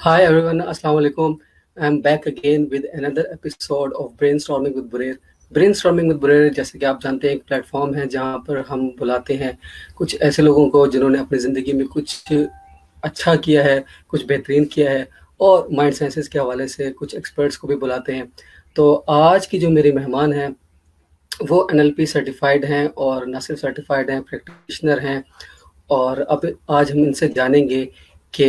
Hi everyone, Assalamu alaikum. I'm back again with another episode of Brainstorming with Bureer. Brainstorming with Bureer, जैसे कि आप जानते हैं, एक प्लेटफॉर्म है जहाँ पर हम बुलाते हैं कुछ ऐसे लोगों को जिन्होंने अपनी ज़िंदगी में कुछ अच्छा किया है, कुछ बेहतरीन किया है, और माइंड साइंसेस के हवाले से कुछ एक्सपर्ट्स को भी बुलाते हैं। तो आज की जो मेरी मेहमान हैं वो एनएलपी सर्टिफाइड हैं, और ना सिर्फ सर्टिफाइड हैं, प्रैक्टिशनर हैं। और अब आज हम इनसे जानेंगे कि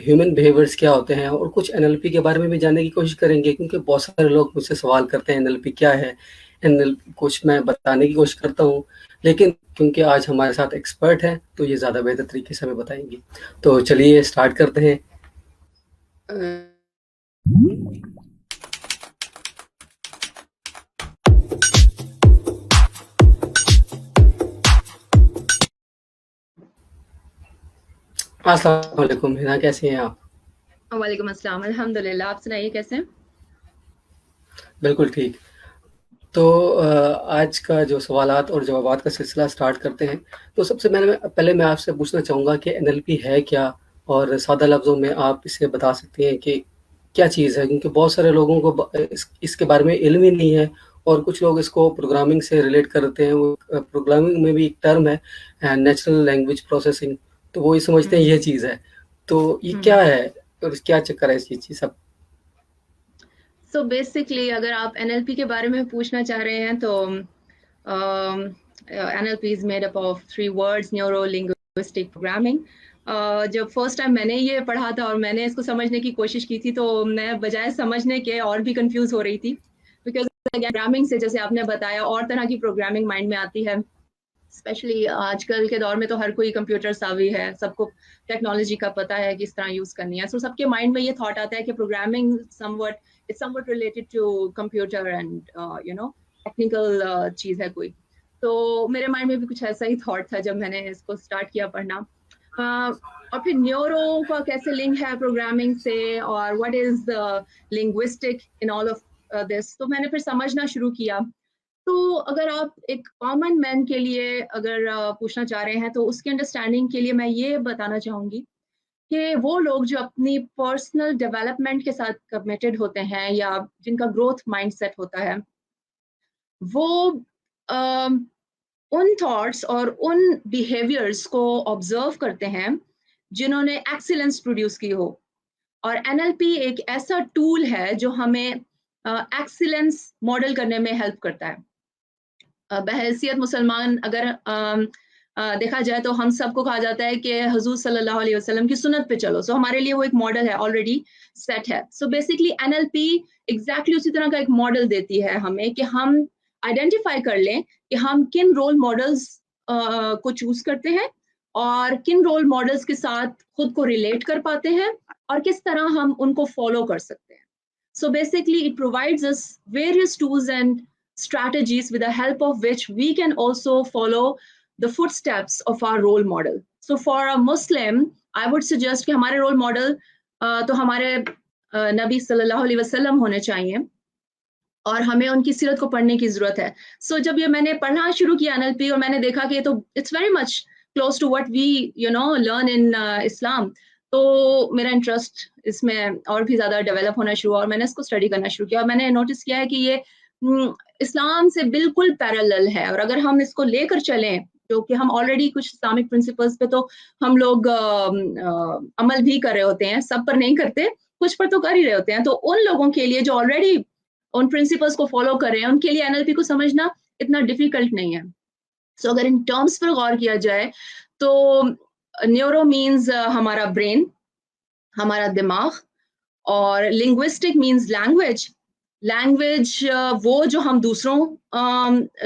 ह्यूमन बिहेवियर्स क्या होते हैं, और कुछ एनएलपी के बारे में भी जानने की कोशिश करेंगे, क्योंकि बहुत सारे लोग मुझसे सवाल करते हैं एनएलपी क्या है। एनएलपी कुछ मैं बताने की कोशिश करता हूँ, लेकिन क्योंकि आज हमारे साथ एक्सपर्ट हैं तो ये ज़्यादा बेहतर तरीके से हमें बताएंगे। तो चलिए स्टार्ट करते हैं। अस्सलाम वालेकुम हिना, कैसी हैं आप? वालेकुम अस्सलाम, अल्हम्दुलिल्लाह। आप सुनाइए कैसे हैं? बिल्कुल ठीक। तो आज का जो सवालात और जवाबात का सिलसिला स्टार्ट करते हैं। तो सबसे पहले मैं आपसे पूछना चाहूँगा कि एनएलपी है क्या? और सादा लफ्ज़ों में आप इसे बता सकती हैं कि क्या चीज़ है? क्योंकि बहुत सारे लोगों को इसके बारे में इल्म ही नहीं है, और कुछ लोग इसको प्रोग्रामिंग से रिलेट करते हैं। वो प्रोग्रामिंग में भी एक टर्म है नेचुरल लैंग्वेज प्रोसेसिंग, तो वो ये समझते हैं ये चीज़ है। तो ये क्या है और क्या चक्कर है इस चीज़ की सब? सो बेसिकली अगर आप एनएलपी के बारे में पूछना चाह रहे हैं तो NLP is made up of 3 words: neuro linguistic programming. जब फर्स्ट टाइम मैंने ये पढ़ा था और मैंने इसको समझने की कोशिश की थी, तो मैं बजाय समझने के और भी कंफ्यूज हो रही थी, बिकॉज प्रोग्रामिंग से, जैसे आपने बताया, और तरह की प्रोग्रामिंग माइंड में आती है। स्पेशली आजकल के दौर में तो हर कोई कंप्यूटर सावी है, सबको टेक्नोलॉजी का पता है किस तरह यूज करनी है। सो सबके माइंड में ये थॉट आता है कि programming somewhat related to computer and technical चीज है कोई। तो मेरे माइंड में भी कुछ ऐसा ही थॉट था जब मैंने इसको स्टार्ट किया पढ़ना। और फिर न्यूरो का कैसे लिंक है प्रोग्रामिंग से, और what is the linguistic in all of this, तो मैंने फिर समझना शुरू किया। तो अगर आप एक कॉमन मैन के लिए अगर पूछना चाह रहे हैं, तो उसकी अंडरस्टैंडिंग के लिए मैं ये बताना चाहूंगी कि वो लोग जो अपनी पर्सनल डेवलपमेंट के साथ कमिटेड होते हैं, या जिनका ग्रोथ माइंडसेट होता है, वो अम, उन थॉट्स और उन बिहेवियर्स को ऑब्जर्व करते हैं जिन्होंने एक्सीलेंस प्रोड्यूस की हो। और एनएलपी एक ऐसा टूल है जो हमें एक्सीलेंस मॉडल करने में हेल्प करता है। बहैसियत मुसलमान अगर देखा जाए तो हम सबको कहा जाता है कि हुजूर सल्लल्लाहु अलैहि वसल्लम की सुन्नत पे चलो। सो हमारे लिए वो एक मॉडल है, ऑलरेडी सेट है। सो बेसिकली एनएलपी एग्जैक्टली उसी तरह का एक मॉडल देती है हमें, कि हम आइडेंटिफाई कर लें कि हम किन रोल मॉडल्स को चूज करते हैं, और किन रोल मॉडल्स के साथ खुद को रिलेट कर पाते हैं, और किस तरह हम उनको फॉलो कर सकते हैं। So basically, it provides us various tools and strategies with the help of which we can also follow the footsteps of our role model. So for a Muslim, I would suggest कि हमारे role model तो हमारे नबी सल्लल्लाहु अलैहि वसल्लम होने चाहिए, और हमें उनकी सीरत को पढ़ने की जरूरत है। सो जब ये मैंने पढ़ना शुरू किया एनएलपी, और मैंने देखा कि तो it's very much close to what we learn in Islam, तो मेरा इंटरेस्ट इसमें और भी ज्यादा डेवलप होना शुरू हुआ, और मैंने इसको स्टडी करना शुरू किया। और मैंने नोटिस किया है कि ये इस्लाम से बिल्कुल पैरेलल है, और अगर हम इसको लेकर चलें, जो कि हम ऑलरेडी कुछ इस्लामिक प्रिंसिपल्स पे तो हम लोग अमल भी कर रहे होते हैं, सब पर नहीं करते, कुछ पर तो कर ही रहे होते हैं। तो उन लोगों के लिए जो ऑलरेडी उन प्रिंसिपल्स को फॉलो कर रहे हैं, उनके लिए एनएलपी को समझना इतना डिफिकल्ट नहीं है। सो अगर इन टर्म्स पर गौर किया जाए, तो न्यूरो मीन्स हमारा ब्रेन, हमारा दिमाग, और लिंग्विस्टिक मीन्स लैंग्वेज। लैंग्वेज वो जो हम दूसरों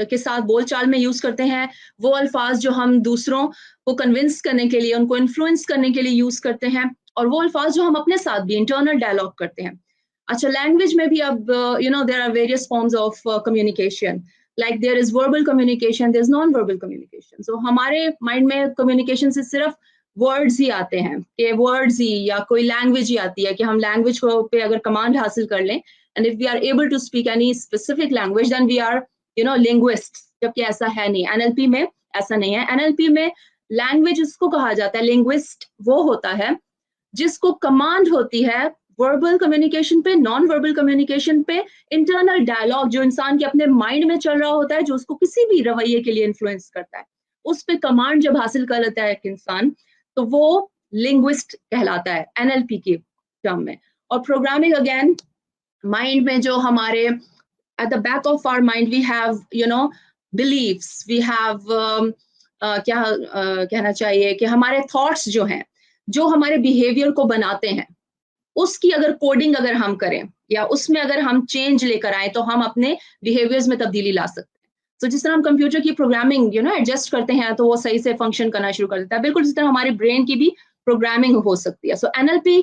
के साथ बोलचाल में यूज करते हैं, वो अल्फाज जो हम दूसरों को कन्विंस करने के लिए, उनको इन्फ्लुएंस करने के लिए यूज करते हैं, और वो अल्फाज जो हम अपने साथ भी इंटरनल डायलॉग करते हैं। अच्छा, लैंग्वेज में भी अब there are various forms of communication. Like there is verbal communication, there is non verbal communication. So हमारे माइंड में कम्युनिकेशन से सिर्फ वर्ड्स ही आते हैं, कि वर्ड्स ही या कोई लैंग्वेज ही आती है, कि हम लैंग्वेज को पे अगर कमांड हासिल कर लें, and if we are able to speak any specific language, then we are linguist. जबकि ऐसा है नहीं, एनएलपी में ऐसा नहीं है। एनएलपी में लैंग्वेज उसको कहा जाता है, लिंग्विस्ट वो होता है जिसको कमांड होती है वर्बल कम्युनिकेशन पे, नॉन वर्बल कम्युनिकेशन पे, इंटरनल डायलॉग जो इंसान के अपने माइंड में चल रहा होता है, जो उसको किसी भी रवैये के लिए इन्फ्लुएंस करता है, उस पे कमांड जब हासिल कर लेता है एक इंसान, तो वो लिंग्विस्ट कहलाता है एनएलपी के टर्म में। और प्रोग्रामिंग अगेन, माइंड में जो हमारे at the back of our mind we have beliefs, we have क्या कहना चाहिए कि हमारे थॉट्स जो हैं, जो हमारे बिहेवियर को बनाते हैं, उसकी अगर कोडिंग अगर हम करें या उसमें अगर हम चेंज लेकर आए तो हम अपने बिहेवियर्स में तब्दीली ला सकते हैं। तो जिस तरह हम कंप्यूटर की प्रोग्रामिंग एडजस्ट करते हैं तो वो सही से फंक्शन करना शुरू कर देता है, बिल्कुल जिस तरह हमारे ब्रेन की भी प्रोग्रामिंग हो सकती है। सो एनएलपी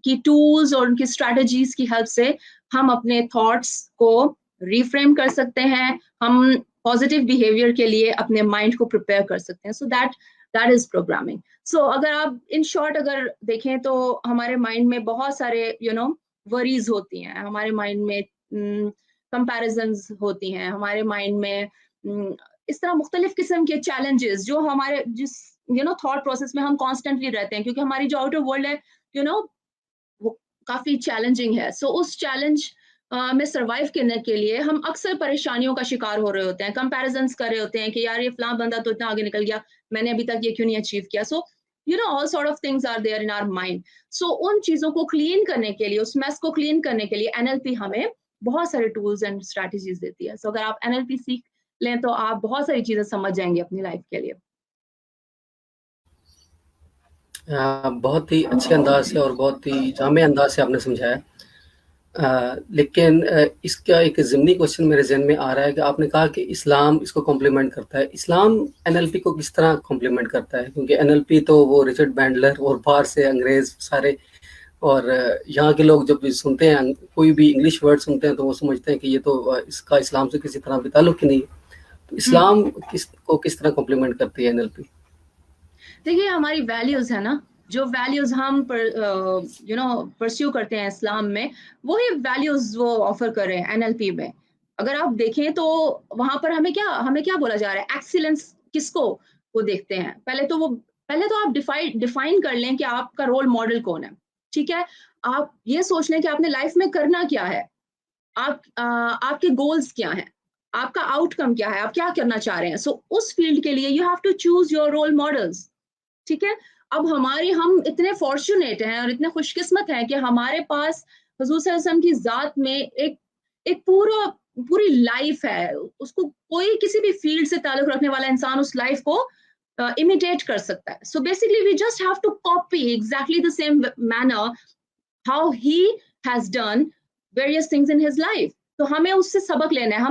की टूल्स और उनकी स्ट्रैटेजीज की हेल्प से हम अपने थॉट्स को रिफ्रेम कर सकते हैं, हम पॉजिटिव बिहेवियर के लिए अपने माइंड को प्रिपेयर कर सकते हैं। So that is programming. So अगर आप इन शॉर्ट अगर देखें तो हमारे माइंड में बहुत सारे वरीज होती हैं, हमारे माइंड में कंपैरिजंस होती हैं, हमारे माइंड में इस तरह मुख्तलिफ किस्म के चैलेंजेस जो हमारे जिस थॉट प्रोसेस में हम कॉन्स्टेंटली रहते हैं, क्योंकि हमारी जो आउटर वर्ल्ड है वो काफी चैलेंजिंग है। सो उस चैलेंज में सरवाइव करने के लिए हम अक्सर परेशानियों का शिकार हो रहे होते हैं, कंपैरिजंस कर रहे होते हैं कि यार ये फलां बंदा तो इतना आगे निकल गया, मैंने अभी तक ये क्यों नहीं अचीव किया। So all sort of things are there in our mind. So उन चीजों को क्लीन करने के लिए, उस मेस को क्लीन करने के लिए एनएलपी हमें बहुत सारे टूल्स एंड स्ट्रैटेजीज देती है। सो अगर आप एनएलपी सीख लें तो आप बहुत सारी चीजें समझ जाएंगे अपनी लाइफ के लिए। बहुत ही अच्छे अंदाज से और बहुत ही जामे अंदाज से आपने समझाया। लेकिन इसका एक ज़िमनी क्वेश्चन मेरे ज़हन में आ रहा है कि आपने कहा कि इस्लाम इसको कॉम्प्लीमेंट करता है। इस्लाम एनएलपी को किस तरह कॉम्प्लीमेंट करता है? क्योंकि एनएलपी तो वो रिचर्ड बैंडलर और बाहर से अंग्रेज़ सारे, और यहाँ के लोग जब भी सुनते हैं कोई भी इंग्लिश वर्ड सुनते हैं तो वो समझते हैं कि ये तो इसका इस्लाम से किसी तरह भी ताल्लुक ही नहीं है। तो इस्लाम किस तरह कॉम्प्लीमेंट करती है एनएलपी? देखिए हमारी वैल्यूज है ना, जो वैल्यूज हम परस्यू करते हैं इस्लाम में, वही वैल्यूज वो ऑफर कर रहे हैं एनएलपी में। अगर आप देखें तो वहां पर हमें क्या बोला जा रहा है, एक्सीलेंस किसको वो देखते हैं। पहले तो आप डिफाइन कर लें कि आपका रोल मॉडल कौन है, ठीक है। आप ये सोच लें कि आपने लाइफ में करना क्या है, आपके गोल्स क्या हैं, आपका आउटकम क्या है, आप क्या करना चाह रहे हैं। सो उस फील्ड के लिए you have to choose your role models, ठीक है। अब हम इतने फॉर्चुनेट हैं और इतने खुशकिस्मत हैं कि हमारे पास हुजूर सल्लल्लाहु अलैहि वसल्लम की जात में एक पूरी लाइफ है। उसको कोई किसी भी फील्ड से ताल्लुक रखने वाला इंसान उस लाइफ को इमिटेट कर सकता है। So basically we just have to copy exactly the same manner how he has done various things in his life. तो हमें उससे सबक लेना है,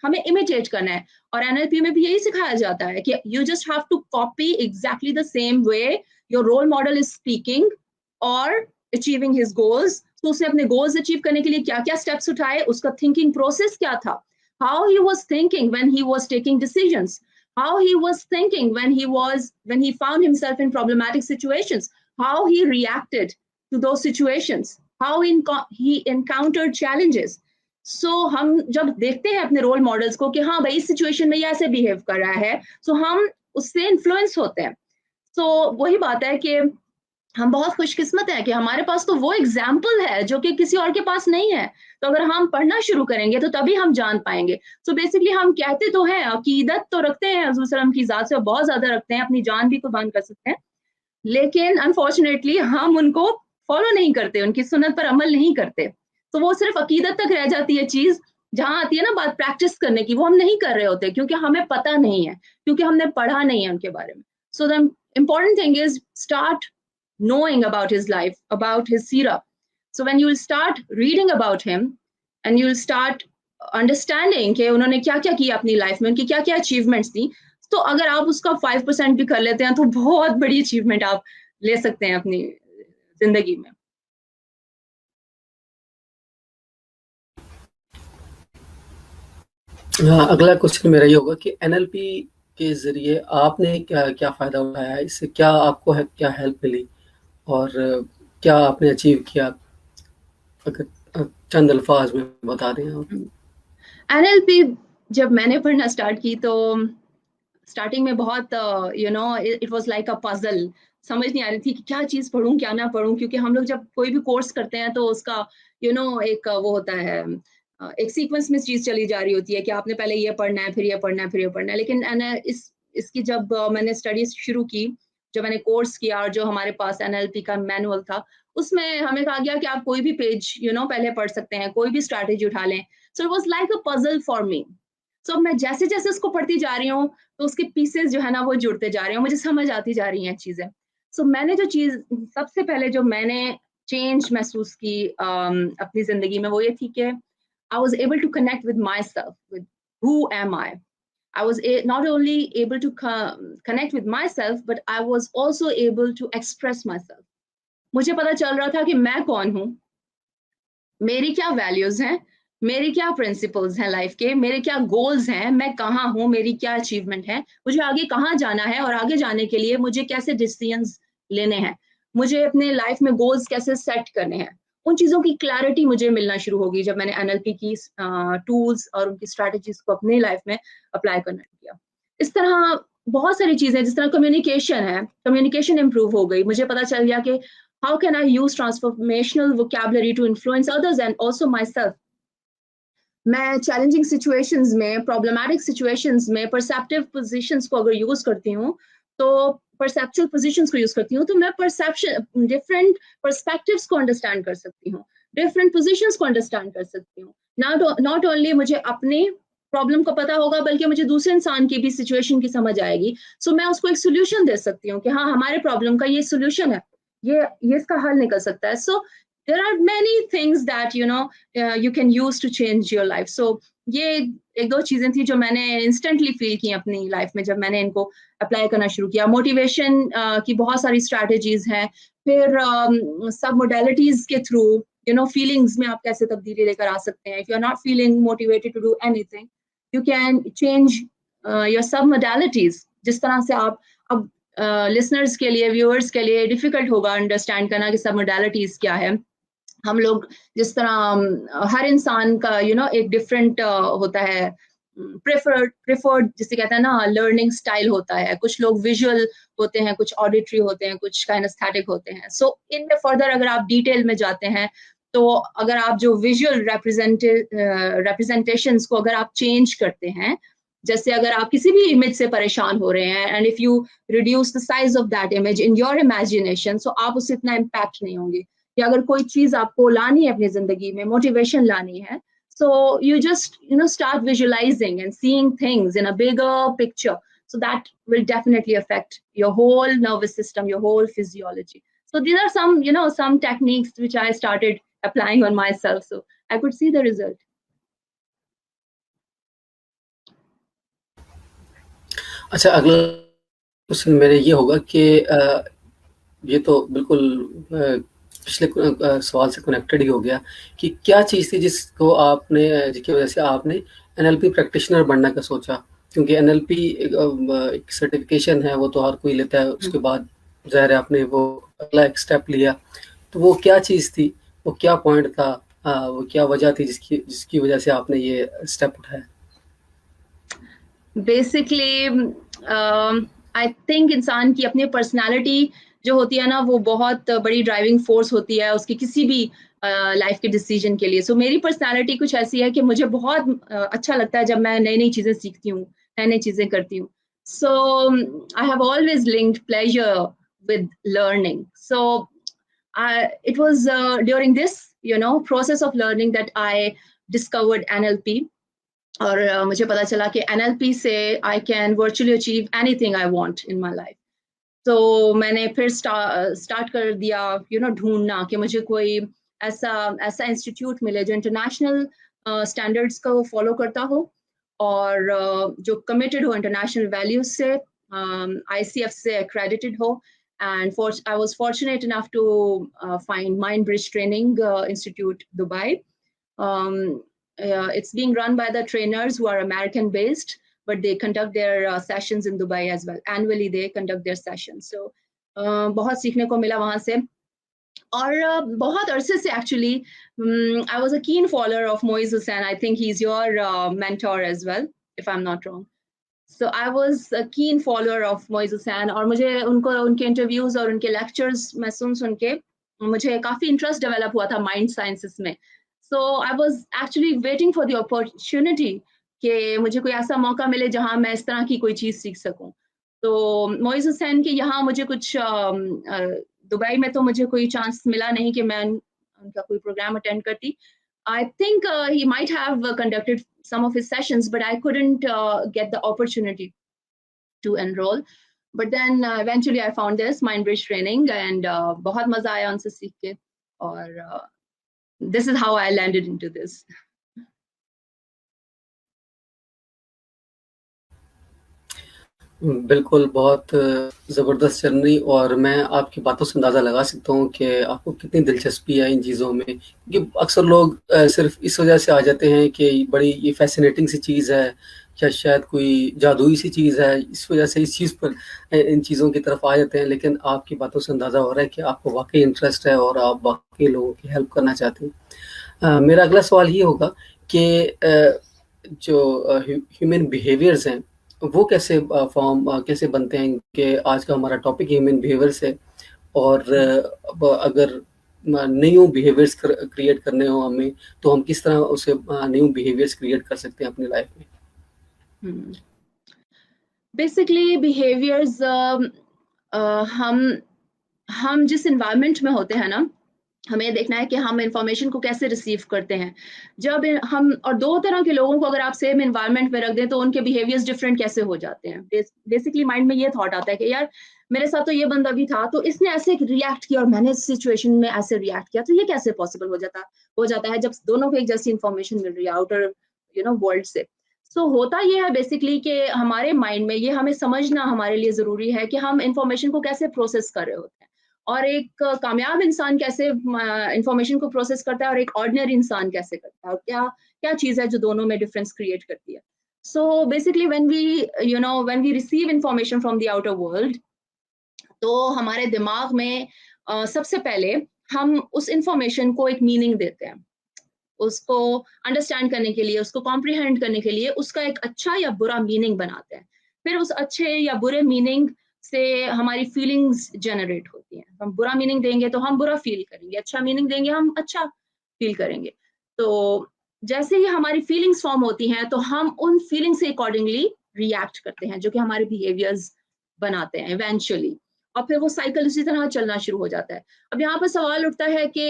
हमें इमिटेट करना है। और एनएलपी में भी यही सिखाया जाता है कि you just have to copy exactly the same way your role model is speaking और अचीविंग हिज गोल्स। तो उसने अपने गोल्स अचीव करने के लिए क्या क्या स्टेप्स उठाए, उसका थिंकिंग प्रोसेस क्या था, how he was thinking when he was taking decisions, how he was thinking when he found himself in problematic situations, how he reacted to those situations, how he encountered challenges. So हम जब देखते हैं अपने role models को कि हाँ भाई इस सिचुएशन में ये ऐसे बिहेव कर रहा है, सो हम उससे इन्फ्लुएंस होते हैं। सो वही बात है कि हम बहुत खुशकिस्मत हैं कि हमारे पास तो वो एग्जाम्पल है जो कि किसी और के पास नहीं है। तो अगर हम पढ़ना शुरू करेंगे तो तभी हम जान पाएंगे। सो बेसिकली हम कहते तो हैं, अकीदत तो रखते हैं हुजूर सल्लल्लाहु अलैहि वसल्लम की जात से, बहुत ज्यादा रखते हैं, अपनी जान भी कुर्बान कर सकते हैं, लेकिन अनफॉर्चुनेटली हम उनको फॉलो नहीं करते, उनकी सुन्नत पर अमल नहीं करते। तो वो सिर्फ अकीदत तक रह जाती है चीज। जहां आती है ना बात प्रैक्टिस करने की, वो हम नहीं कर रहे होते क्योंकि हमें पता नहीं है, क्योंकि हमने पढ़ा नहीं है उनके बारे में। So the important thing is start knowing about his life, about his seerah. So when you will start reading about him and you will start understanding कि उन्होंने क्या क्या किया अपनी लाइफ में, उनकी क्या क्या अचीवमेंट्स थी, तो अगर आप उसका 5% भी कर लेते हैं तो बहुत बड़ी अचीवमेंट आप ले सकते हैं अपनी जिंदगी में। अगला क्वेश्चन मेरा ये होगा कि एनएलपी के ज़रिए आपने क्या फ़ायदा उठाया है? इससे क्या आपको क्या हेल्प मिली और क्या आपने अचीव किया? अगर चंद अल्फाज में बता दें आप। एनएलपी जब मैंने पढ़ना स्टार्ट की तो स्टार्टिंग में बहुत it was like a puzzle. समझ नहीं आ रही थी कि क्या चीज़ पढूँ, क्या ना पढूँ, क्योंकि हम लोग जब कोई भी कोर्स करते हैं तो उसका एक वो होता है, एक सीक्वेंस में चीज़ चली जा रही होती है कि आपने पहले ये पढ़ना है, फिर ये पढ़ना है, फिर ये पढ़ना है। लेकिन इसकी जब मैंने स्टडीज़ शुरू की, जब मैंने कोर्स किया और जो हमारे पास एनएलपी का मैनुअल था, उसमें हमें कहा गया कि आप कोई भी पेज पहले पढ़ सकते हैं, कोई भी स्ट्रैटेजी उठा लें। So it was like a puzzle for me. So मैं जैसे-जैसे उसको पढ़ती जा रही हूँ, तो उसके पीसेस जो है ना वो जुड़ते जा रहे हैं, मुझे समझ आती जा रही हैं चीज़ें। सो मैंने जो चीज़ सबसे पहले जो मैंने चेंज महसूस की अपनी ज़िंदगी में, वो ये थी कि I was able to connect with myself, with who am I? I was not only able to connect with myself, but I was also able to express myself. मुझे पता चल रहा था कि मैं कौन हूँ, मेरी क्या वैल्यूज़ हैं, मेरी क्या प्रिंसिपल्स हैं लाइफ के, मेरे क्या गोल्स हैं, मैं कहाँ हूँ, मेरी क्या अचीवमेंट है, मुझे आगे कहाँ जाना है और आगे जाने के लिए मुझे कैसे डिसीजंस लेने हैं, मुझे अपने लाइफ में गोल्स कैसे सेट करने हैं। उन चीज़ों की क्लैरिटी मुझे मिलना शुरू होगी जब मैंने एनएलपी की टूल्स और उनकी स्ट्रैटेजीज़ को अपनी लाइफ में अप्लाई करना किया। इस तरह बहुत सारी चीज़ें, जिस तरह कम्युनिकेशन इम्प्रूव हो गई। मुझे पता चल गया कि how can I use transformational vocabulary to influence others and also myself? मैं चैलेंजिंग सिचुएशंस में, प्रॉब्लमैटिक सिचुएशंस में परसेप्टिव पोजीशंस को अगर यूज़ करती हूँ, तो परसेप्चुअल पोजीशंस को यूज़ करती हूँ, तो मैं परसेप्शन डिफरेंट पर्सपेक्टिव्स को अंडरस्टैंड कर सकती हूँ, डिफरेंट पोजीशंस को अंडरस्टैंड कर सकती हूँ। नॉट ओनली मुझे अपनी प्रॉब्लम का पता होगा, बल्कि मुझे दूसरे इंसान की भी सिचुएशन की समझ आएगी। सो मैं उसको एक सॉल्यूशन दे सकती हूँ कि हाँ, हमारे प्रॉब्लम का ये सॉल्यूशन है, ये इसका हल निकल सकता है। So there are many things that you can use to change your life. So ये एक दो चीजें थी जो मैंने इंस्टेंटली फील की अपनी लाइफ में जब मैंने इनको अप्लाई करना शुरू किया। मोटिवेशन की बहुत सारी स्ट्रैटेजीज हैं, फिर सब मोडेलिटीज के थ्रू फीलिंग्स में आप कैसे तब्दीली लेकर आ सकते हैं। If you are not feeling motivated to do anything, you can change your submodalities. जिस तरह से आप अब लिसनर्स के लिए, व्यूअर्स के लिए डिफिकल्ट होगा अंडरस्टैंड करना कि सब मोडेलिटीज क्या है। हम लोग जिस तरह हर इंसान का एक डिफरेंट होता है, प्रेफर्ड जिसे कहते हैं ना, लर्निंग स्टाइल होता है। कुछ लोग विजुअल होते हैं, कुछ ऑडिटरी होते हैं, कुछ काइनेस्थेटिक होते हैं। सो इनमें फर्दर अगर आप डिटेल में जाते हैं, तो अगर आप जो विजुअल रिप्रेजेंटेशंस को अगर आप चेंज करते हैं, जैसे अगर आप किसी भी इमेज से परेशान हो रहे हैं, and if you reduce the size of that image in your imagination, so आप उससे इतना इम्पैक्ट नहीं होंगे। या अगर कोई चीज आपको लानी है अपनी जिंदगी में, मोटिवेशन लानी है, so you just start visualizing and seeing things in a bigger picture, so that will definitely affect your whole nervous system, your whole physiology. So these are some some techniques which I started applying on myself, so I could see the result. अच्छा, अगला question मेरा ये होगा कि ये तो बिल्कुल पिछले सवाल से कनेक्टेड ही हो गया कि क्या चीज़ थी जिसकी वजह से आपने एनएलपी प्रैक्टिशनर बनने का सोचा? क्योंकि एनएलपी एक सर्टिफिकेशन है, वो तो हर कोई लेता है। उसके बाद ज़ाहिर है आपने वो अगला एक स्टेप लिया, तो वो क्या चीज़ थी? वो क्या पॉइंट था? वो क्या वजह थी जिसकी वजह से आपने ये स्टेप उठाया? बेसिकली आई थिंक इंसान की अपनी पर्सनालिटी जो होती है ना, वो बहुत बड़ी ड्राइविंग फोर्स होती है उसकी किसी भी लाइफ के डिसीजन के लिए। सो मेरी पर्सनालिटी कुछ ऐसी है कि मुझे बहुत अच्छा लगता है जब मैं नई नई चीज़ें सीखती हूँ, नई नई चीज़ें करती हूँ। So I have always linked pleasure with learning. So it was during this process of learning that I discovered NLP, और मुझे पता चला कि एनएलपी से I can virtually achieve anything I want in my life. तो मैंने फिर start कर दिया ढूंढना कि मुझे कोई ऐसा ऐसा इंस्टीट्यूट मिले जो इंटरनेशनल स्टैंडर्ड्स को फॉलो करता हो, और जो कमिटेड हो इंटरनेशनल वैल्यूज से, आईसीएफ से accredited हो। And I was fortunate enough to find Mindbridge Training Institute, Dubai. It's being run by the trainers who are American based, but they conduct their sessions in Dubai as well. Annually they conduct their sessions. So बहुत सीखने को मिला वहाँ से। और बहुत अरसे से actually I was a keen follower of Moiz Hussain. I think he's your mentor as well, if I'm not wrong. So I was a keen follower of Moiz Hussain, और मुझे उनके इंटरव्यूज और उनके लेक्चर्स मैं सुन के मुझे काफी interest develop हुआ था माइंड साइंसेस में. So I was actually waiting for the opportunity कि मुझे कोई ऐसा मौका मिले जहां मैं इस तरह की कोई चीज सीख सकूं. तो मोइज हुसैन के यहाँ मुझे कुछ दुबई में तो मुझे कोई चांस मिला नहीं कि मैं उनका कोई प्रोग्राम अटेंड करती. I think he might have conducted some of his sessions, but I couldn't get the opportunity to enroll. But then eventually I found this Mindbridge training, and बहुत मजा आया उनसे सीख के, और this is how I landed into this. बिल्कुल, बहुत ज़बरदस्त जर्नी, और मैं आपकी बातों से अंदाज़ा लगा सकता हूँ कि आपको कितनी दिलचस्पी है इन चीज़ों में। क्योंकि अक्सर लोग सिर्फ़ इस वजह से आ जाते हैं कि बड़ी ये फ़ैसिनेटिंग सी चीज़ है, या शायद कोई जादुई सी चीज़ है, इस वजह से इस चीज़ पर इन चीज़ों की तरफ आ जाते हैं। लेकिन आपकी बातों से अंदाज़ा हो रहा है कि आपको वाक़ई इंटरेस्ट है और आप वाक़ई लोगों की हेल्प करना चाहते हैं। मेरा अगला सवाल ये होगा कि जो ह्यूमन बिहेवियर्स हैं, वो कैसे कैसे बनते हैं? कि आज का हमारा टॉपिक ह्यूमन बिहेवियर्स है, और अब अगर न्यू बिहेवियर्स क्रिएट करने हो हमें, तो हम किस तरह उसे न्यू बिहेवियर्स क्रिएट कर सकते हैं अपनी लाइफ में? बेसिकली बिहेवियर्स हम जिस इन्वायरमेंट में होते हैं ना, हमें देखना है कि हम इंफॉर्मेशन को कैसे रिसीव करते हैं. जब हम, और दो तरह के लोगों को अगर आप सेम इन्वायरमेंट में रख दें तो उनके बिहेवियर्स डिफरेंट कैसे हो जाते हैं. बेसिकली माइंड में ये थॉट आता है कि यार मेरे साथ तो ये बंदा भी था, तो इसने ऐसे रिएक्ट किया और मैंने इस सिचुएशन में ऐसे रिएक्ट किया, तो ये कैसे पॉसिबल हो जाता है जब दोनों को एक जैसी इंफॉर्मेशन मिल रही है आउटर वर्ल्ड से. सो होता ये है बेसिकली कि हमारे माइंड में ये हमें समझना हमारे लिए जरूरी है कि हम इंफॉर्मेशन को कैसे प्रोसेस कर रहे होते हैं, और एक कामयाब इंसान कैसे इंफॉर्मेशन को प्रोसेस करता है और एक ऑर्डिनरी इंसान कैसे करता है, और क्या क्या चीज है जो दोनों में डिफरेंस क्रिएट करती है. So basically when we receive information from the outer world, तो हमारे दिमाग में सबसे पहले हम उस इंफॉर्मेशन को एक मीनिंग देते हैं, उसको अंडरस्टैंड करने के लिए, उसको कॉम्प्रिहेंड करने के लिए उसका एक अच्छा या बुरा मीनिंग बनाते हैं. फिर उस अच्छे या बुरे मीनिंग से हमारी फीलिंग्स जनरेट होती हैं. हम बुरा मीनिंग देंगे तो हम बुरा फील करेंगे, अच्छा मीनिंग देंगे हम अच्छा फील करेंगे. तो जैसे ही हमारी फीलिंग्स फॉर्म होती हैं तो हम उन फीलिंग्स से अकॉर्डिंगली रिएक्ट करते हैं, जो कि हमारे बिहेवियर्स बनाते हैं इवेंचुअली, और फिर वो साइकिल उसी तरह चलना शुरू हो जाता है. अब यहाँ पर सवाल उठता है कि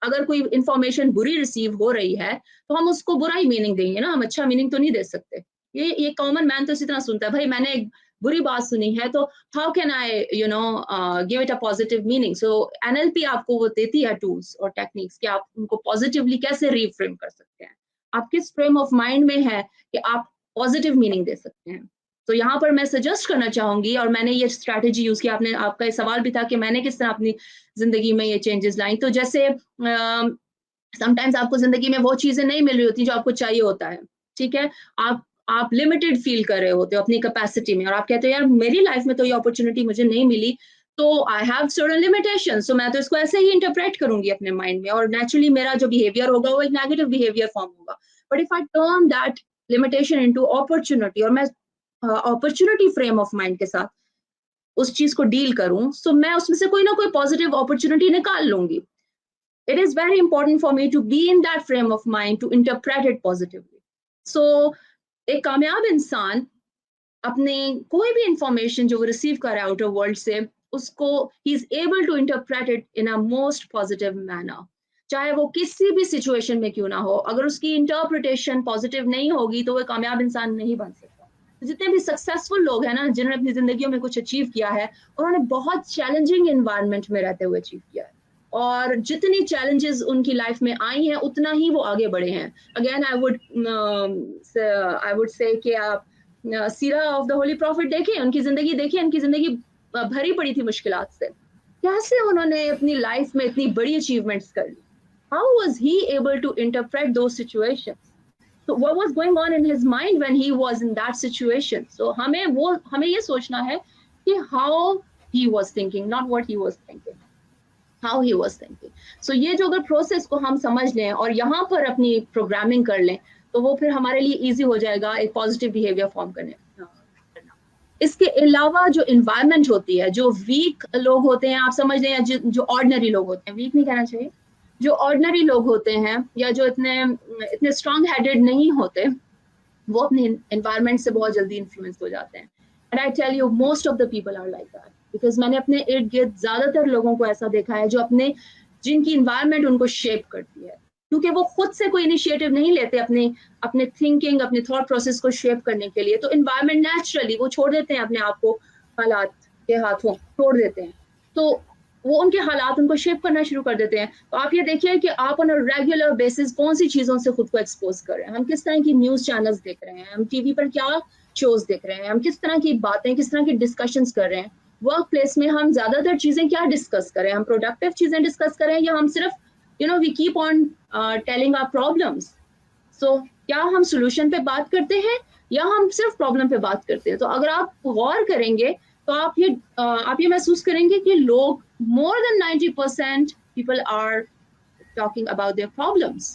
अगर कोई इंफॉर्मेशन बुरी रिसीव हो रही है तो हम उसको बुरा ही मीनिंग देंगे ना, हम अच्छा मीनिंग तो नहीं दे सकते. ये कॉमन मैन तो इसी तरह सुनता है, भाई मैंने एक बुरी बात सुनी है तो how can I give it a positive meaning. So NLP आपको वो देती है टूल्स और टेक्निक्स कि आप उनको पॉजिटिवली कैसे रिफ्रेम कर सकते हैं. आप किस फ्रेम ऑफ माइंड में है कि आप पॉजिटिव मीनिंग दे सकते हैं. तो यहाँ पर मैं सजेस्ट करना चाहूंगी, और मैंने ये स्ट्रैटेजी यूज की, आपका ये सवाल भी था कि मैंने किस तरह अपनी जिंदगी में ये चेंजेस लाई. तो जैसे समटाइम्स आपको जिंदगी में वो चीजें नहीं मिल रही होती जो आपको चाहिए होता है, ठीक है, आप लिमिटेड फील कर रहे होते हो अपनी कैपेसिटी में, और आप कहते हो यार मेरी लाइफ में तो ये अपॉर्चुनिटी मुझे नहीं मिली, तो आई हैव सर्टेन लिमिटेशन, सो मैं तो इसको ऐसे ही इंटरप्रेट करूंगी अपने माइंड में, और नेचुरली मेरा जो बिहेवियर होगा वो एक नेगेटिव बिहेवियर फॉर्म होगा. But if I turn that limitation into opportunity, और मैं अपॉर्चुनिटी फ्रेम ऑफ माइंड के साथ उस चीज को डील करूं, सो मैं उसमें से कोई ना कोई पॉजिटिव अपॉर्चुनिटी निकाल लूंगी. It is very important for me to be in that frame of mind to interpret it positively. So एक कामयाब इंसान अपने कोई भी इंफॉर्मेशन जो वो रिसीव कर रहा है आउटर वर्ल्ड से, उसको ही is able to interpret it in a most positive manner, चाहे वो किसी भी सिचुएशन में क्यों ना हो. अगर उसकी इंटरप्रिटेशन पॉजिटिव नहीं होगी तो वो कामयाब इंसान नहीं बन सकता. तो जितने भी सक्सेसफुल लोग हैं ना, जिन्होंने अपनी जिंदगियों में कुछ अचीव किया है, उन्होंने बहुत चैलेंजिंग एन्वायरमेंट में रहते हुए अचीव किया है, और जितनी चैलेंजेस उनकी लाइफ में आई हैं उतना ही वो आगे बढ़े हैं. अगेन आई वुड से कि आप सीरा ऑफ द होली प्रॉफिट देखिए, उनकी जिंदगी भरी पड़ी थी मुश्किलात से. कैसे उन्होंने अपनी लाइफ में इतनी बड़ी अचीवमेंट्स कर ली? How was he able to interpret those situations? So what was going on in his mind when he was in that situation? So हमें ये सोचना है कि how he was thinking, not what he was thinking, how he was thinking. So ये जो अगर process को हम समझ लें और यहाँ पर अपनी प्रोग्रामिंग कर लें, तो वो फिर हमारे लिए इजी हो जाएगा एक पॉजिटिव बिहेवियर फॉर्म करने इसके अलावा जो इन्वायरमेंट होती है, जो वीक लोग होते हैं, आप समझ लें, जो ऑर्डिनरी लोग होते हैं, वीक नहीं कहना चाहिए, जो ऑर्डिनरी लोग होते हैं या जो इतने स्ट्रॉन्ग हेडेड नहीं होते, वो अपने एनवायरनमेंट से बहुत जल्दी इन्फ्लुएंस हो जाते हैं। And I tell you most of the people are like that, because मैंने अपने इर्द गिर्द ज्यादातर लोगों को ऐसा देखा है जो जिनकी इन्वायरमेंट उनको शेप करती है, क्योंकि वो खुद से कोई इनिशिएटिव नहीं लेते अपने थिंकिंग, अपने थॉट प्रोसेस को शेप करने के लिए, तो इन्वायरमेंट नेचुरली वो छोड़ देते हैं अपने आप को हालात के हाथों, छोड़ देते हैं, तो वो उनके हालात उनको शेप करना शुरू कर देते हैं। तो आप ये देखिए कि आप ऑन अ रेगुलर बेसिस कौन सी चीजों से खुद को एक्सपोज कर रहे हैं, हम किस तरह की न्यूज चैनल्स देख रहे हैं, हम टीवी पर क्या शोज देख रहे हैं, हम किस तरह की बातें, किस तरह की डिस्कशंस कर रहे हैं, वर्क प्लेस में हम ज्यादातर चीजें क्या डिस्कस करें, हम प्रोडक्टिव चीजें डिस्कस करें या हम सिर्फ we keep on telling our problems. So क्या हम सोल्यूशन पे बात करते हैं या हम सिर्फ प्रॉब्लम पे बात करते हैं? तो अगर आप गौर करेंगे तो आप ये महसूस करेंगे कि लोग, more than 90% people are talking about their problems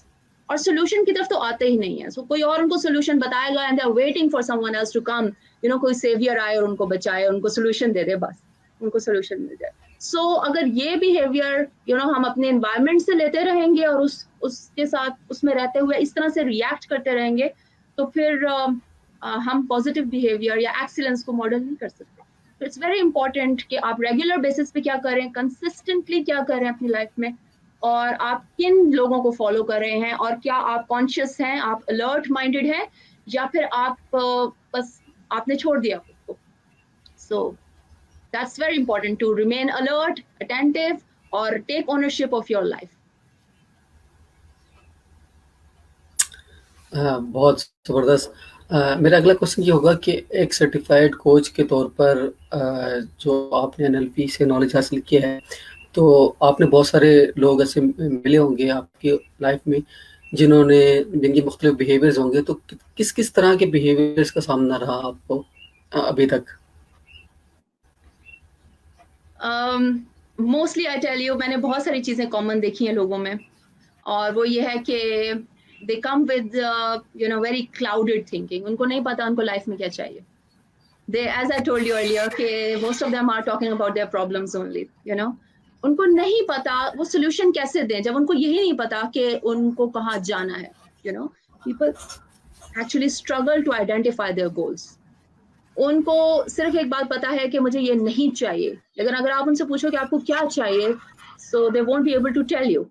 और solution की तरफ तो आते ही नहीं है। So कोई और उनको solution बताएगा and they are waiting for someone else to come, कोई savior आए और उनको बचाए, उनको solution दे दे, बस उनको solution मिल जाए। So अगर ये behavior हम अपने environment से लेते रहेंगे और उसके साथ उसमें रहते हुए इस तरह से react करते रहेंगे, तो फिर हम positive behavior या excellence को model नहीं कर सकते। तो इट्स वेरी इंपॉर्टेंट कि आप रेगुलर बेसिस पे क्या करें, कंसिस्टेंटली क्या करें अपनी लाइफ में, और आप किन लोगों को फॉलो कर रहे हैं, और क्या आप कॉन्शियस हैं, आप अलर्ट माइंडेड हैं, या फिर आप बस आपने छोड़ दिया खुद को। So that's very important to remain alert, attentive और take ownership of your life. बहुत ज़बरदस्त। मेरा अगला क्वेश्चन ये होगा कि एक सर्टिफाइड कोच के तौर पर जो आपने एनएलपी से नॉलेज हासिल किया है, तो आपने बहुत सारे लोग ऐसे मिले होंगे आपकी लाइफ में जिनके मुख्तलिफ बिहेवियर्स होंगे, तो किस किस तरह के बिहेवियर्स का सामना रहा आपको अभी तक? मोस्टली आई टेल यू, मैंने बहुत सारी चीज़ें कॉमन देखी हैं लोगों में, और वो ये है कि they come with very clouded thinking. उनको नहीं पता उनको लाइफ में क्या चाहिए। They, as I told you earlier, कि most of them are talking about their problems only. उनको नहीं पता वो solution कैसे दें, जब उनको यही नहीं पता कि उनको कहाँ जाना है। People actually struggle to identify their goals. उनको सिर्फ एक बात पता है कि मुझे ये नहीं चाहिए, लेकिन अगर आप उनसे पूछो कि आपको क्या चाहिए, so they won't be able to tell you.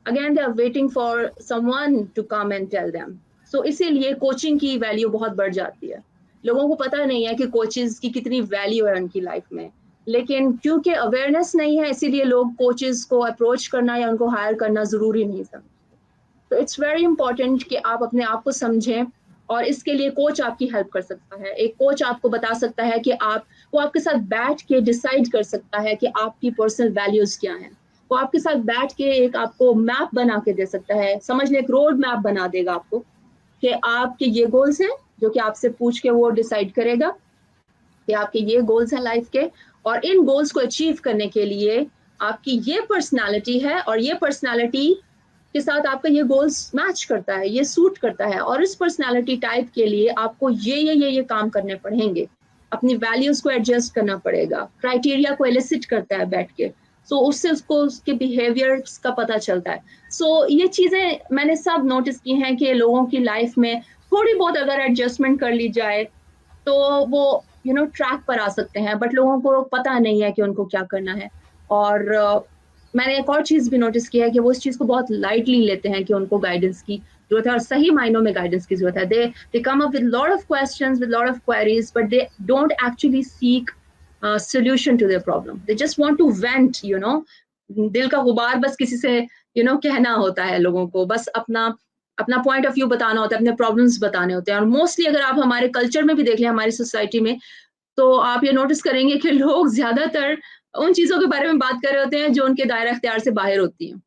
Again, they are waiting for someone to come and tell them. So इसीलिए कोचिंग की वैल्यू बहुत बढ़ जाती है। लोगों को पता नहीं है कि कोचेस की कितनी वैल्यू है उनकी लाइफ में, लेकिन क्योंकि अवेयरनेस नहीं है, इसीलिए लोग कोचेस को अप्रोच करना या उनको हायर करना जरूरी नहीं समझते। तो इट्स वेरी इंपॉर्टेंट कि आप अपने आप को समझें, और इसके लिए कोच आपकी हेल्प कर सकता है। एक कोच आपको बता सकता है कि वो आपके साथ बैठ के डिसाइड कर सकता है कि आपकी पर्सनल वैल्यूज क्या हैं। वो आपके साथ बैठ के एक आपको मैप बना के दे सकता है, समझ ले, एक रोड मैप बना देगा आपको कि आपके ये गोल्स हैं, जो कि आपसे पूछ के वो डिसाइड करेगा कि आपके ये गोल्स हैं लाइफ के, और इन गोल्स को अचीव करने के लिए आपकी ये पर्सनालिटी है, और ये पर्सनालिटी के साथ आपका ये गोल्स मैच करता है, ये सूट करता है, और इस पर्सनालिटी टाइप के लिए आपको ये काम करने पड़ेंगे, अपनी वैल्यूज को एडजस्ट करना पड़ेगा, क्राइटेरिया को एलिसिट करता है बैठ के। सो उससे उसके बिहेवियर्स का पता चलता है। सो ये चीज़ें मैंने सब नोटिस की हैं कि लोगों की लाइफ में थोड़ी बहुत अगर एडजस्टमेंट कर ली जाए तो वो ट्रैक पर आ सकते हैं, बट लोगों को पता नहीं है कि उनको क्या करना है। और मैंने एक और चीज़ भी नोटिस की है कि वो इस चीज़ को बहुत लाइटली लेते हैं कि उनको गाइडेंस की जरूरत है, और सही मायनों में गाइडेंस की जरूरत है। They come up with lot of questions, with lot of queries, but they don't actually seek solution to their problem. They just want to vent, दिल का गुबार बस किसी से कहना होता है लोगों को, बस अपना पॉइंट ऑफ व्यू बताना होता है, अपने प्रॉब्लम्स बताने होते हैं। और मोस्टली अगर आप हमारे कल्चर में भी देख लें, हमारी सोसाइटी में, तो आप ये नोटिस करेंगे कि लोग ज्यादातर उन चीजों के बारे में बात कर रहे होते हैं जो उनके दायरा इख्तियार से बाहर होती हैं।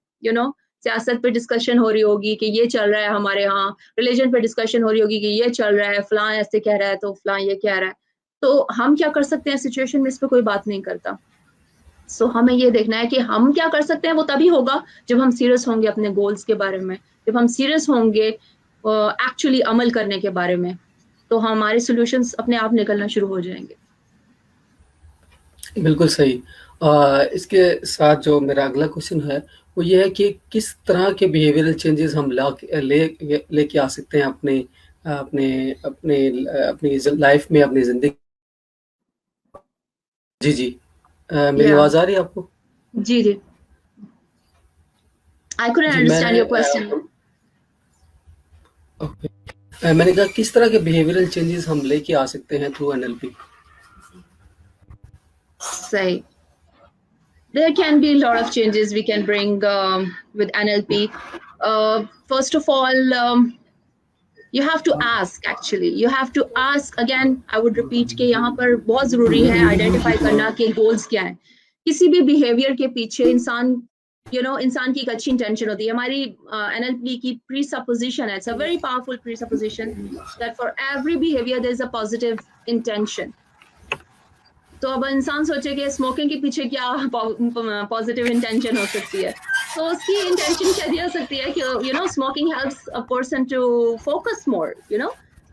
सियासत पे डिस्कशन हो रही होगी कि ये चल रहा है हमारे यहाँ, रिलीजन पे डिस्कशन हो रही होगी कि ये चल रहा है, फलां ऐसे कह रहा है तो फलां ये कह रहा है। तो हम क्या कर सकते हैं सिचुएशन में, इस पर कोई बात नहीं करता। सो हमें ये देखना है कि हम क्या कर सकते हैं। वो तभी होगा जब हम सीरियस होंगे अपने गोल्स के बारे में, जब हम सीरियस होंगे एक्चुअली अमल करने के बारे में, तो हमारे सॉल्यूशंस अपने आप निकलना शुरू हो जाएंगे। बिल्कुल सही। इसके साथ जो मेरा अगला क्वेश्चन है, वो ये है कि किस तरह के बिहेवियरल चेंजेस हम लेके आ सकते हैं अपने अपनी लाइफ में, अपनी ज़िंदगी। जी, जी। मेरी या आवाज़ आ रही है आपको? जी जी, आई couldn't जी, understand your question. ओके। मैंने कहा किस तरह के बिहेवियरल चेंजेस हम लेके आ सकते हैं थ्रू एनएलपी? सही, there can be a lot of changes we can bring with NLP. First of all, you have to ask, actually you have to ask again. I would repeat कि यहाँ पर बहुत जरूरी है आइडेंटिफाई करना कि goals क्या है। किसी भी बिहेवियर के पीछे इंसान इंसान की एक अच्छी इंटेंशन होती है। हमारी NLP की प्री सपोजिशन है, it's a very powerful presupposition that for every behaviour there is a positive intention. तो अब इंसान सोचे कि स्मोकिंग के पीछे क्या पॉजिटिव इंटेंशन हो सकती है, तो उसकी इंटेंशन क्या हो सकती है कि smoking helps a person to focus more.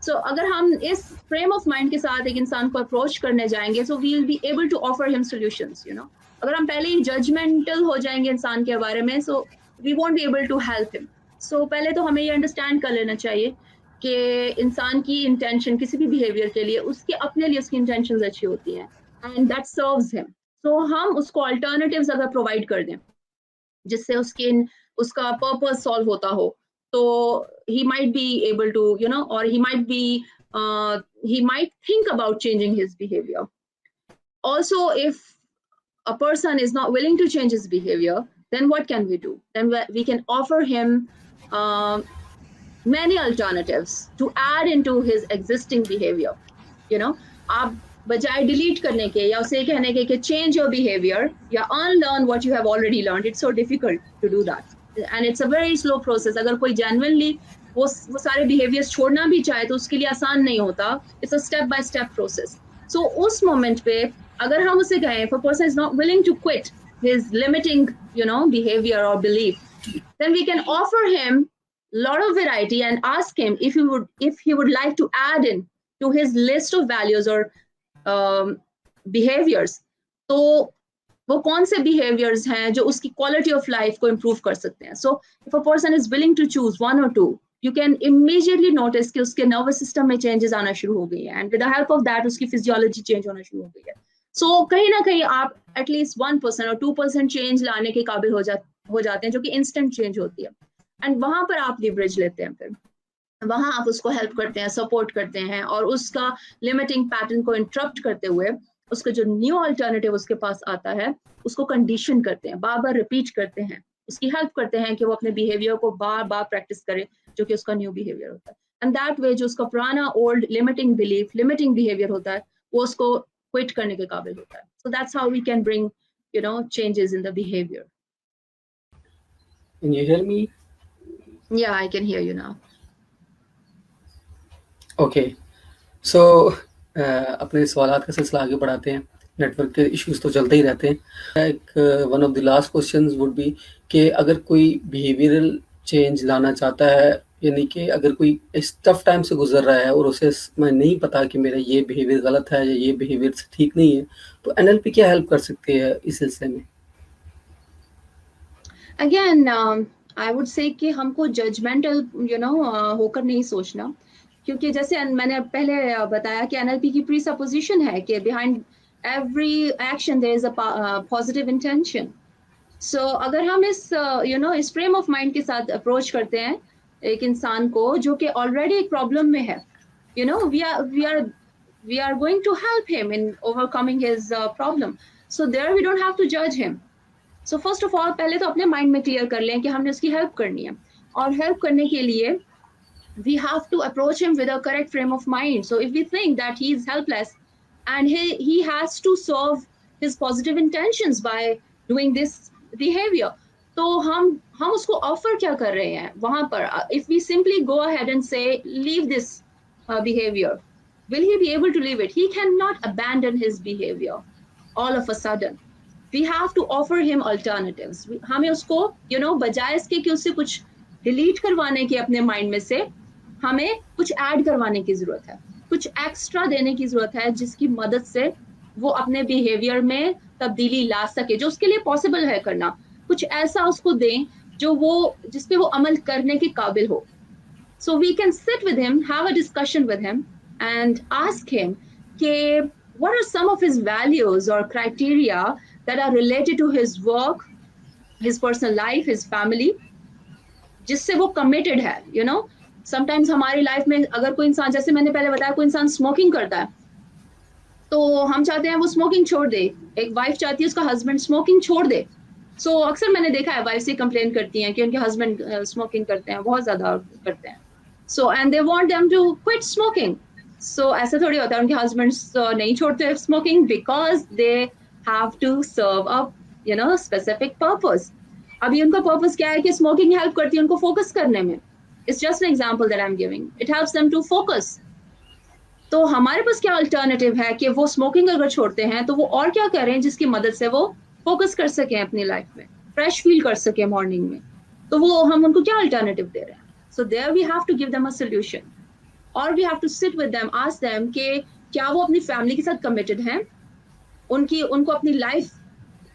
So अगर हम इस फ्रेम ऑफ माइंड के साथ एक इंसान को अप्रोच करने जाएंगे, so we will be able to offer him solutions. अगर हम पहले ही जजमेंटल हो जाएंगे इंसान के बारे में, so we won't be able to help him. So पहले तो हमें ये अंडरस्टैंड कर लेना चाहिए कि इंसान की इंटेंशन किसी भी बिहेवियर के लिए, उसके अपने लिए उसकी इंटेंशंस अच्छी होती हैं एंड दैट सर्व्स हिम। सो हम उसको अल्टरनेटिव्स अगर प्रोवाइड कर दें जिससे उसका पर्पस सॉल्व होता हो, तो he might be able to or he might think about changing his behavior. Also, if a person is not willing to change his behavior, then what can we do? Then we can offer him uh, many alternatives to add into his existing behavior. आप बजाय delete करने के या उसे कहने के कि change your behaviour या unlearn what you have already learned, it's so difficult to do that and it's a very slow process. अगर कोई जेन्युइनली वो सारे बिहेवियर्स छोड़ना भी चाहे तो उसके लिए आसान नहीं होता, it's a step by step process. So उस मोमेंट पे अगर हम उसे कहें if a person is not willing to quit his limiting behavior or belief, then we can offer him lot of variety and ask him if he would like to add in to his list of values or behaviors, तो वो कौन से behaviors हैं जो उसकी quality of life को improve कर सकते हैं। So if a person is willing to choose one or two, you can immediately notice कि उसके nervous system में changes आना शुरू हो गई है and with the help of that उसकी physiology change होना शुरू हो गई है। So कहीं ना कहीं आप at least 1% or 2% change लाने के काबिल हो जाते हैं, जो कि instant change होती है। एंड वहां पर आप लिवरेज लेते हैं, फिर वहां आप उसको हेल्प करते हैं, सपोर्ट करते हैं और उसका लिमिटिंग पैटर्न को इंटरप्ट करते हुए उसका जो न्यू अल्टरनेटिव उसके पास आता है उसको कंडीशन करते हैं, बार बार रिपीट करते हैं, उसकी हेल्प करते हैं कि वो अपने बिहेवियर को बार बार प्रैक्टिस करे जो कि उसका न्यू बिहेवियर होता है। एंड दैट वे जो उसका पुराना old limiting belief limiting behaviour होता है वो उसको क्विट करने के काबिल होता है। So that's how we can bring changes in the behaviour. Can you hear me? Yeah, I can hear you now. Okay. So अपने सवालात का सिलसिला आगे बढ़ाते हैं। नेटवर्क के इश्यूज तो चलते ही रहते हैं। एक one of the last questions would be कि अगर कोई बिहेवियरल चेंज लाना चाहता है, यानी कि अगर कोई इस टफ टाइम से गुजर रहा है और उसे मैं नहीं पता कि मेरा ये बिहेवियर गलत है या ये बिहेवियर ठीक नहीं है, तो एनएलपी क्या हेल्प कर सकती है इस सिलसिले में? अगेन आई वुड से कि हमको जजमेंटल होकर नहीं सोचना, क्योंकि जैसे मैंने पहले बताया कि एनएलपी की प्री सपोजिशन है कि behind every action there is a positive intention. So अगर हम इस इस फ्रेम ऑफ माइंड के साथ अप्रोच करते हैं एक इंसान को जो कि ऑलरेडी एक प्रॉब्लम में है, we are going to help him in overcoming his problem, so there we don't have to जज him. So first of all पहले तो अपने माइंड में क्लियर कर लें कि हमने उसकी हेल्प करनी है, और हेल्प करने के लिए we have to approach him with a correct frame of mind. So if we think that he is helpless and he has to solve his positive intentions by doing this behavior, तो हम उसको offer क्या कर रहे हैं वहां पर? if we simply go ahead and say leave this behavior, will he be able to leave it? He cannot abandon his behavior all of a sudden. We have to offer him alternatives. हमें उसको बजाय इसके कि उससे कुछ delete करवाने के अपने माइंड में से हमें कुछ ऐड करवाने की जरूरत है, कुछ एक्स्ट्रा देने की जरूरत है जिसकी मदद से वो अपने बिहेवियर में तब्दीली ला सके, जो उसके लिए पॉसिबल है करना। कुछ ऐसा उसको दें जो वो, जिस पे वो अमल करने के काबिल हो। So we can sit with him, have a discussion with him, and ask him, okay, what are some of his values or criteria that are related to his work, his personal life, his family, जिससे वो committed है, you know? Sometimes हमारी life में अगर कोई इंसान, जैसे मैंने पहले बताया, कोई इंसान स्मोकिंग करता है, तो हम चाहते हैं वो स्मोकिंग छोड़ दे। एक वाइफ चाहती है उसका हस्बैंड स्मोकिंग छोड़ दे। सो अक्सर मैंने देखा है वाइफ से कंप्लेन करती हैं कि उनके हस्बैंड स्मोकिंग करते हैं, बहुत ज्यादा करते हैं। So and they want them to quit smoking. So ऐसा थोड़ी होता है, उनके हस्बैंड्स नहीं छोड़ते smoking because they have to serve a specific purpose. अभी उनका पर्पस क्या है कि स्मोकिंग हेल्प करती है उनको फोकस करने में। It's just an example that I am giving, it helps them to focus. तो हमारे पास क्या अल्टरनेटिव है कि वो स्मोकिंग अगर छोड़ते हैं तो वो और क्या करें जिसकी मदद से वो फोकस कर सकें अपनी लाइफ में, फ्रेश फील कर सकें मॉर्निंग में। तो वो हम उनको क्या अल्टरनेटिव दे रहे हैं? So there we have to give them a solution, और we have to sit with them, ask them कि क्या वो अपनी फैमिली के साथ कमिटेड हैं, उनको अपनी लाइफ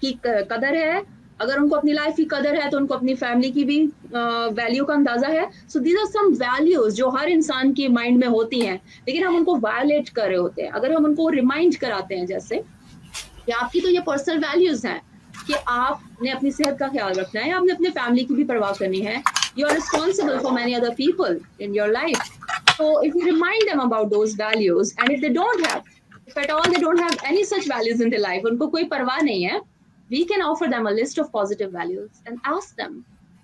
की कदर है। अगर उनको अपनी लाइफ की कदर है तो उनको अपनी फैमिली की भी वैल्यू का अंदाजा है। So these are some values जो हर इंसान के माइंड में होती हैं, लेकिन हम उनको वायलेट कर रहे होते हैं। अगर हम उनको रिमाइंड कराते हैं जैसे कि आपकी तो ये पर्सनल वैल्यूज हैं कि आपने अपनी सेहत का ख्याल रखना है, आपने अपने फैमिली की भी परवाह करनी है, you are responsible for many other people in your life. So if you remind them about those values, and if they don't have, if at all they don't have any such values in their life, उनको कोई परवाह नहीं है, we can offer them a list of positive values and ask them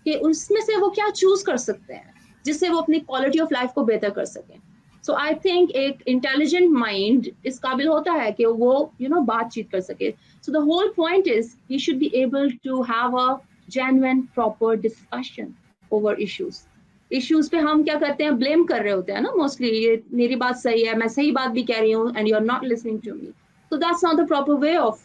कि उसमें से वो क्या चूज कर सकते हैं जिससे वो अपनी क्वालिटी ऑफ लाइफ को बेहतर कर सकें। सो आई थिंक एक इंटेलिजेंट माइंड इस काबिल होता है कि वो बातचीत कर सके। So the whole point is he should be able to have a genuine proper discussion over issues पे हम क्या करते हैं, ब्लेम कर रहे होते हैं ना मोस्टली, ये मेरी बात सही है, मैं सही बात भी कह रही हूँ and you are not listening to me. So that's not the proper way of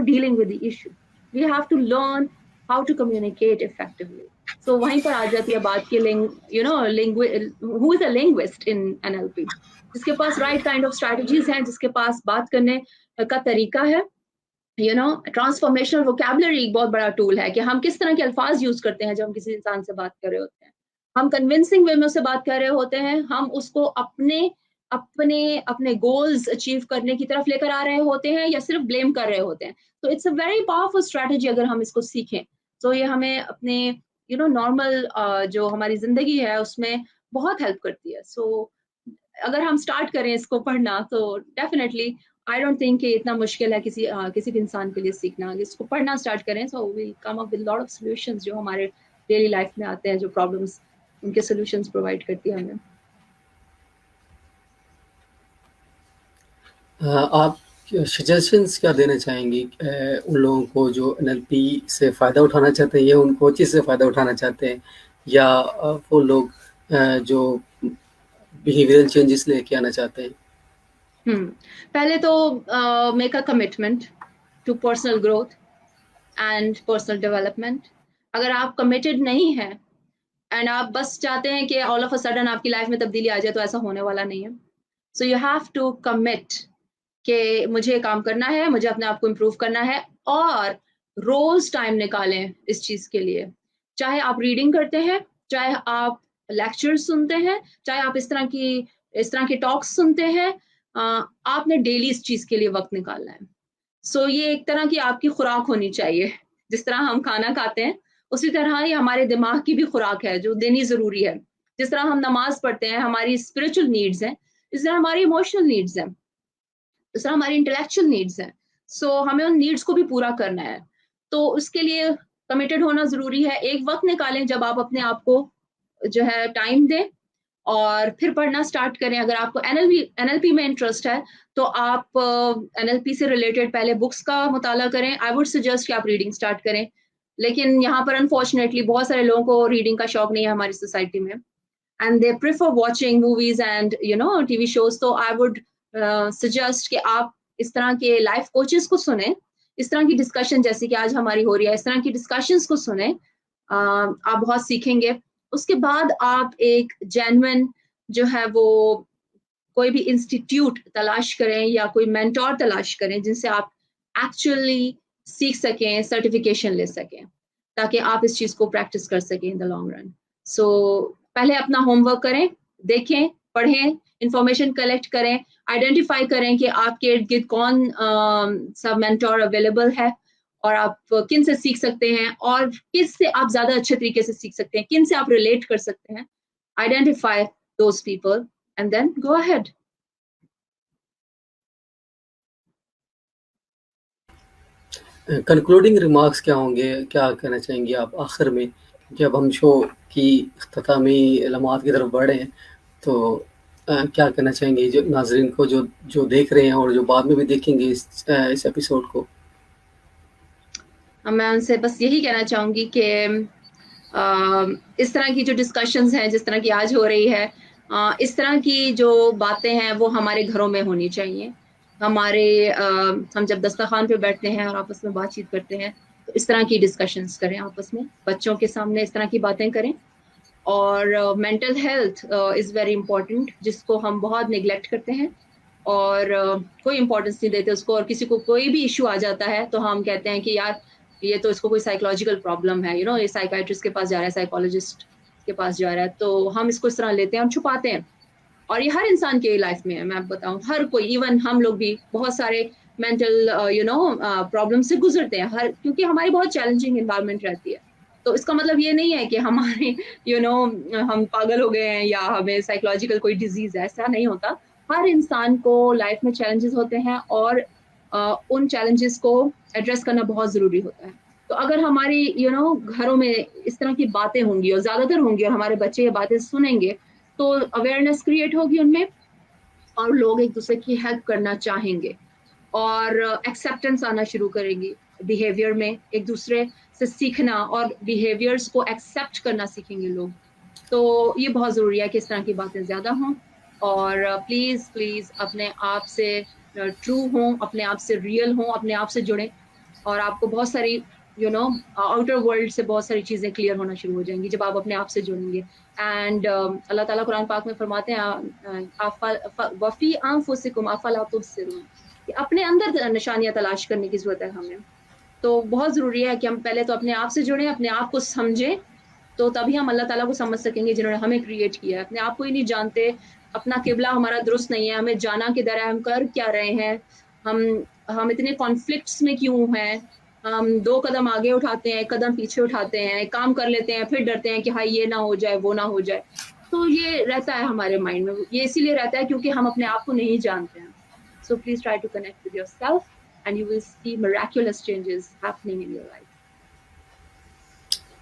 dealing with the issue. We have to learn how to communicate effectively. So वहीं पर आ जाती है बात की who is a linguist in NLP, जिसके पास right kind of strategies हैं, जिसके पास बात करने का तरीका है। ट्रांसफॉर्मेशनल वोकैबुलरी एक बहुत बड़ा टूल है कि हम किस तरह के अल्फाज यूज करते हैं जब हम किसी इंसान से बात कर रहे होते हैं। हम कन्विंसिंग वे में उससे बात कर रहे होते हैं, हम उसको अपने अपने गोल्स अचीव करने की तरफ लेकर आ रहे होते हैं या सिर्फ ब्लेम कर रहे होते हैं। तो it's a very powerful strategy अगर हम इसको सीखें तो ये हमें अपने नॉर्मल जो हमारी जिंदगी है उसमें बहुत हेल्प करती है। सो अगर हम स्टार्ट करें इसको पढ़ना तो डेफिनेटली आई डोंट थिंक कि इतना मुश्किल है किसी भी इंसान के लिए सीखना। इसको पढ़ना स्टार्ट करें so we come up with lot of solutions जो हमारे डेली लाइफ में आते हैं, जो प्रॉब्लम्स उनके सॉल्यूशंस प्रोवाइड करती है हमें। आप सजेशंस क्या देना चाहेंगी उन लोगों को जो एनएलपी से फ़ायदा उठाना चाहते हैं या उन कोचेस से फ़ायदा उठाना चाहते हैं, या वो लोग जो बिहेवियरल चेंजेस लेके आना चाहते हैं? पहले तो make a commitment to personal growth and personal development. अगर आप कमिटेड नहीं हैं एंड आप बस चाहते हैं कि ऑल ऑफ अ सडन आपकी लाइफ में तब्दीली आ जाए, तो ऐसा होने वाला नहीं है। So you have to commit कि मुझे काम करना है, मुझे अपने आप को इम्प्रूव करना है, और रोज टाइम निकालें इस चीज के लिए। चाहे आप रीडिंग करते हैं, चाहे आप लेक्चर सुनते हैं, चाहे आप इस तरह की टॉक्स सुनते हैं, आपने डेली इस चीज के लिए वक्त निकालना है। सो ये एक तरह की आपकी खुराक होनी चाहिए। जिस तरह हम खाना खाते हैं उसी तरह ही हमारे दिमाग की भी खुराक है जो देनी जरूरी है। जिस तरह हम नमाज पढ़ते हैं, हमारी स्पिरिचुअल नीड्स हैं, इस तरह हमारी इमोशनल नीड्स हैं, इस तरह हमारी इंटेलेक्चुअल नीड्स हैं। सो हमें उन नीड्स को भी पूरा करना है, तो उसके लिए कमिटेड होना जरूरी है। एक वक्त निकालें जब आप अपने आप को जो है टाइम दें और फिर पढ़ना स्टार्ट करें। अगर आपको एनएलपी में इंटरेस्ट है तो आप एनएलपी से रिलेटेड पहले बुक्स का मुताला करें। आई वुड सजेस्ट कि आप रीडिंग स्टार्ट करें, लेकिन यहाँ पर अनफॉर्चुनेटली बहुत सारे लोगों को रीडिंग का शौक नहीं है हमारी सोसाइटी में, and they prefer watching movies and TV shows. तो आई वुड सजेस्ट कि आप इस तरह के लाइफ कोचेस को सुने, इस तरह की डिस्कशन जैसे कि आज हमारी हो रही है, इस तरह की डिस्कशंस को सुने, आप बहुत सीखेंगे। उसके बाद आप एक जेन्युइन जो है वो कोई भी इंस्टीट्यूट तलाश करें या कोई मेंटोर तलाश करें जिनसे आप एक्चुअली सीख सकें, सर्टिफिकेशन ले सकें, ताकि आप इस चीज़ को प्रैक्टिस कर सकें इन द लॉन्ग रन। सो पहले अपना होमवर्क करें, देखें, पढ़ें, इंफॉर्मेशन कलेक्ट करें, आइडेंटिफाई करें कि आपके इर्द-गिर्द कौन सा मेंटोर अवेलेबल है और आप किन से सीख सकते हैं और किस से आप ज़्यादा अच्छे तरीके से सीख सकते हैं, किन से आप रिलेट कर सकते हैं। Identify those people and then go ahead. Concluding remarks क्या होंगे, क्या कहना चाहेंगी आप आखिर में? जब हम शो की इख्तितामी लम्हात की तरफ बढ़े हैं, तो क्या कहना चाहेंगी जो नाजरीन को, जो जो देख रहे हैं और जो बाद में भी देखेंगे इस एपिसोड को? मैं उनसे बस यही कहना चाहूँगी कि इस तरह की जो डिस्कशंस हैं, जिस तरह की आज हो रही है, इस तरह की जो बातें हैं वो हमारे घरों में होनी चाहिए। हमारे हम जब दस्तरखान पे बैठते हैं और आपस में बातचीत करते हैं, तो इस तरह की डिस्कशंस करें आपस में, बच्चों के सामने इस तरह की बातें करें। और mental health is very important, जिसको हम बहुत निगलेक्ट करते हैं और कोई इम्पोर्टेंस नहीं देते उसको, और किसी को कोई भी इश्यू आ जाता है तो हम कहते हैं कि यार ये तो इसको कोई साइकोलॉजिकल प्रॉब्लम है, यू नो, ये साइकियाट्रिस्ट के पास जा रहा है, साइकोलॉजिस्ट के पास जा रहा है, तो हम इसको इस तरह लेते हैं और छुपाते हैं। और ये हर इंसान के लाइफ में है, मैं बताऊं, हर कोई, इवन हम लोग भी बहुत सारे मेंटल प्रॉब्लम से गुजरते हैं, हर, क्योंकि हमारी बहुत चैलेंजिंग इन्वायरमेंट रहती है। तो इसका मतलब ये नहीं है कि हमारे हम पागल हो गए हैं या हमें साइकोलॉजिकल कोई डिजीज है, ऐसा नहीं होता। हर इंसान को लाइफ में चैलेंजेस होते हैं और उन चैलेंजेस को एड्रेस करना बहुत ज़रूरी होता है। तो अगर हमारी घरों में इस तरह की बातें होंगी और ज़्यादातर होंगी और हमारे बच्चे ये बातें सुनेंगे, तो अवेयरनेस क्रिएट होगी उनमें और लोग एक दूसरे की हेल्प करना चाहेंगे और एक्सेप्टेंस आना शुरू करेंगी बिहेवियर में, एक दूसरे से सीखना और बिहेवियर्स को एक्सेप्ट करना सीखेंगे लोग। तो ये बहुत ज़रूरी है कि इस तरह की बातें ज़्यादा हों और प्लीज़ प्लीज़ अपने आप से ट्रू हों, अपने आप से रियल हों, अपने आप से जुड़ें और आपको बहुत सारी आउटर वर्ल्ड से बहुत सारी चीज़ें क्लियर होना शुरू हो जाएंगी जब आप अपने आप से जुड़ेंगे। एंड अल्लाह ताला कुरान पाक में फरमाते हैं वफ़ी अनफुसिकुम अफला तुबसिरून, कि अपने अंदर निशानियां तलाश करने की ज़रूरत है हमें। तो बहुत ज़रूरी है कि हम पहले तो अपने आप से जुड़ें, अपने आप को समझें, तो तभी हम अल्लाह ताला को समझ सकेंगे जिन्होंने हमें क्रिएट किया है। अपने आप को ही नहीं जानते, अपना किबला हमारा दुरुस्त नहीं है, हमें जाना किधर है, हम कर क्या रहे हैं, हम इतने कॉन्फ्लिक्ट्स में क्यों हैं, हम 2 कदम आगे उठाते हैं, 1 कदम पीछे उठाते हैं, काम कर लेते हैं, फिर डरते हैं कि हाँ ये ना हो जाए, वो ना हो जाए। तो ये रहता है हमारे माइंड में, ये इसीलिए रहता है क्योंकि हम अपने आप को नहीं जानते हैं। So please try to connect with yourself and you will see miraculous changes happening in your life.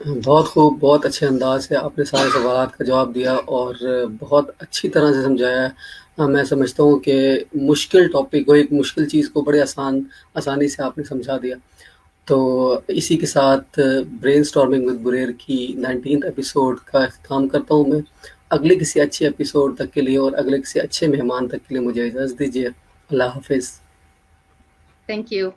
बहुत खूब, बहुत अच्छे अंदाज से आपने सारे सवालात का जवाब दिया और बहुत अच्छी तरह से समझाया है। मैं समझता हूँ कि मुश्किल टॉपिक को, एक मुश्किल चीज़ को बड़े आसानी से आपने समझा दिया। तो इसी के साथ ब्रेनस्टॉर्मिंग विद बुरेर की 19th एपिसोड का इख्तिताम करता हूँ मैं। अगले किसी अच्छे एपिसोड तक के लिए और अगले किसी अच्छे मेहमान तक के लिए मुझे इजाज़त दीजिए। अल्लाह हाफ़िज़। Thank you.